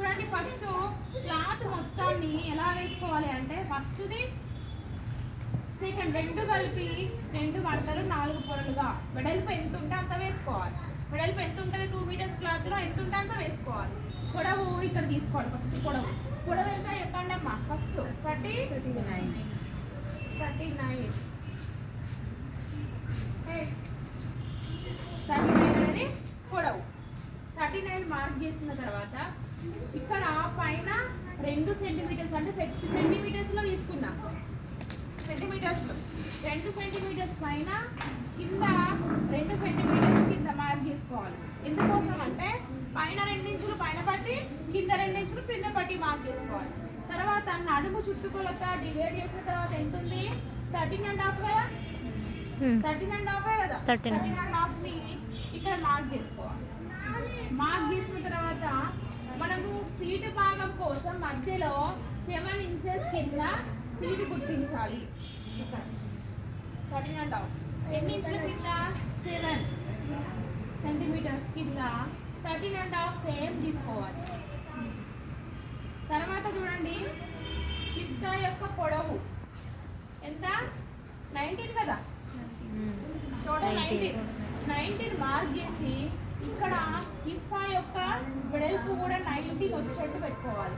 చూడండి first cloth మొత్తాన్ని ఎలా వేసుకోవాలి అంటే ఫస్ట్ది సెకండ్ రెండు కలిపి రెండు మడతలు 4 పొరలుగా వెడల్పు ఎంత ఉంటే అంత వేసుకోవాలి. వెడల్పు ఎంత ఉంటుంది 2 మీటర్స్ క్లాత్లో ఎంత ఉంటే అంత వేసుకోవాలి. పొడవు ఇక్కడ తీసుకోవాలి. ఫస్ట్ పొడవు ఎంత చెప్పండి అమ్మా. ఫస్ట్ 39 అనేది పొడవు. 39 మార్క్ చేసిన తర్వాత ఇక్కడ పైన 2 సెంటీమీటర్స్ అంటే సెంటీమీటర్స్లో తీసుకున్నాం. సెంటీమీటర్స్లో 2 సెంటీమీటర్స్ పైన కింద 2 సెంటీమీటర్స్ కింద మార్క్ చేసుకోవాలి. ఎందుకోసం అంటే పైన 2 ఇంచులు పైన పట్టి కింద 2 ఇంచులు కింద పట్టి మార్క్ చేసుకోవాలి. తర్వాత నడుము చుట్టుకొలత డివైడ్ చేసిన తర్వాత ఎంత ఉంది 13.5 కదా. 13.5 కదా. 13.5ని ఇక్కడ మార్క్ చేసుకోవాలి. మార్క్ చేసిన తర్వాత మనము సీటు భాగం కోసం మధ్యలో 7 ఇంచెస్ కింద సీటు గుర్తించాలి. 13.5 ఎన్ని ఇంచుల కింద 7 సెంటీమీటర్స్ కింద 13.5 సేమ్ తీసుకోవాలి. తర్వాత చూడండి పిస్తా యొక్క పొడవు ఎంత 19 కదా. టోటల్ 19 మార్క్ చేసి ఇక్కడ పిస్తా యొక్క వెడల్పు కూడా 19 వచ్చేటట్టు పెట్టుకోవాలి.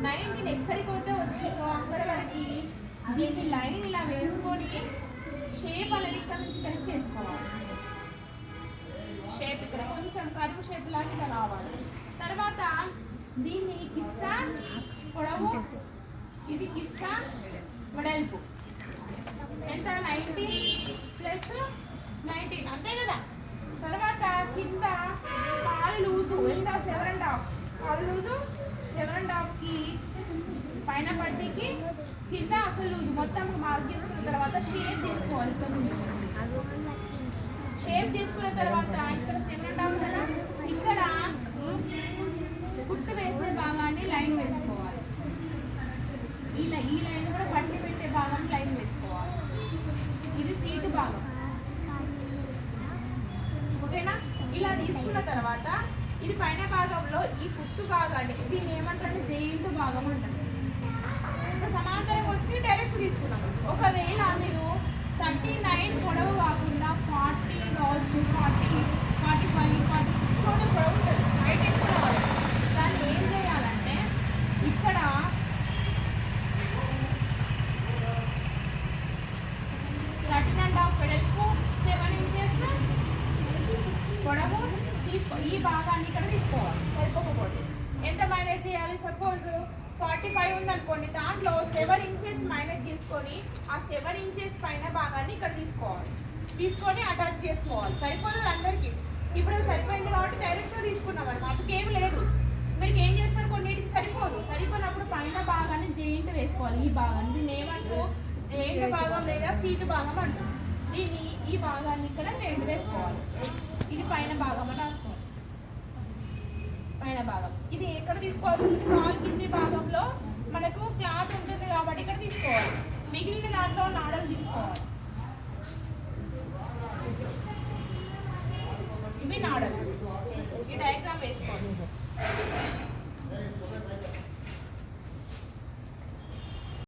19 ఎక్కడికి పోతే వచ్చిందో అక్కడి వరకు దీన్ని లైన్ ఇలా వేసుకొని షేప్ అనేది ఇక్కడ నుంచి కరెక్ట్ చేసుకోవాలి. షేప్ ఇక్కడ కొంచెం కరువు షేప్ లాగా రావాలి. తర్వాత దీన్ని కిస్తా పొడవు ఇది కిస్తా వెడల్పు ఎంత 19 ప్లస్ 19 అంతే కదా. తర్వాత కింద కాలు లూజు ఎంత 7.5 కాలు లూజు 7.5కి పైన పట్టికి కింద అసలు లూజు మొత్తం మార్క్ చేసుకున్న తర్వాత షేప్ చేసుకోవాలి. షేప్ చేసుకున్న తర్వాత ఇక్కడ 7.5 కదా ఇక్కడ కుట్టు వేసే భాగాన్ని లైన్ వేసుకోవాలి. ఈ లైన్ కూడా పట్టి పెట్టే భాగాన్ని లైన్ వేసుకోవాలి. ఇది సీటు భాగం ఓకేనా. ఇలా తీసుకున్న తర్వాత ఇది పైన భాగంలో ఈ కుట్టు భాగాన్ని దీన్ని ఏమంటారు జెయింట్ భాగం అంటారు. ఇప్పుడు సమాంతరంగా వచ్చి డైరెక్ట్ తీసుకున్నాం. ఒకవేళ మీరు 39 పొడవు కాకుండా 40 కావచ్చు 40, 45, 46 పొడవు ఉంటుంది. హైట్ ఎక్కువ రావాలి. దాన్ని ఏం చేయాలంటే ఇక్కడ 13.5 వెడల్పు 7 ఇంచెస్ పొడవు తీసుకో. ఈ భాగాన్ని ఇక్కడ తీసుకోవాలి. సరిపోకపోతే ఎంత మైనస్ చేయాలి. సపోజ్ 45 ఉందనుకోండి. దాంట్లో 7 ఇంచెస్ మైనస్ తీసుకొని ఆ 7 ఇంచెస్ పైన భాగాన్ని ఇక్కడ తీసుకోవాలి. తీసుకొని అటాచ్ చేసుకోవాలి. సరిపోతుంది అందరికీ. ఇప్పుడు సరిపోయింది కాబట్టి డైరెక్ట్గా తీసుకున్నాం మనం. అందుకేం లేదు. మీరు ఏం చేస్తారు కొన్నిటికి సరిపోదు. సరిపోయినప్పుడు పైన భాగాన్ని జెయింట్ వేసుకోవాలి. ఈ భాగాన్ని దీన్ని ఏమంటారు జెయింట్ భాగం లేదా సీటు భాగం అంటారు. దీన్ని ఈ భాగాన్ని ఇక్కడ జెయింట్ వేసుకోవాలి. ఇది పైన భాగం అని రాసుకోవాలి. పైన భాగం ఇది ఎక్కడ తీసుకోవాల్సి ఉంటుంది కాల్ కింది భాగంలో మనకు క్లాత్ ఉంటుంది కాబట్టి ఇక్కడ తీసుకోవాలి. మిగిలిన దాంట్లో నాడలు తీసుకోవాలి. ఇవి నాడలు. ఈ డయాగ్రామ్ వేసుకోవాలి.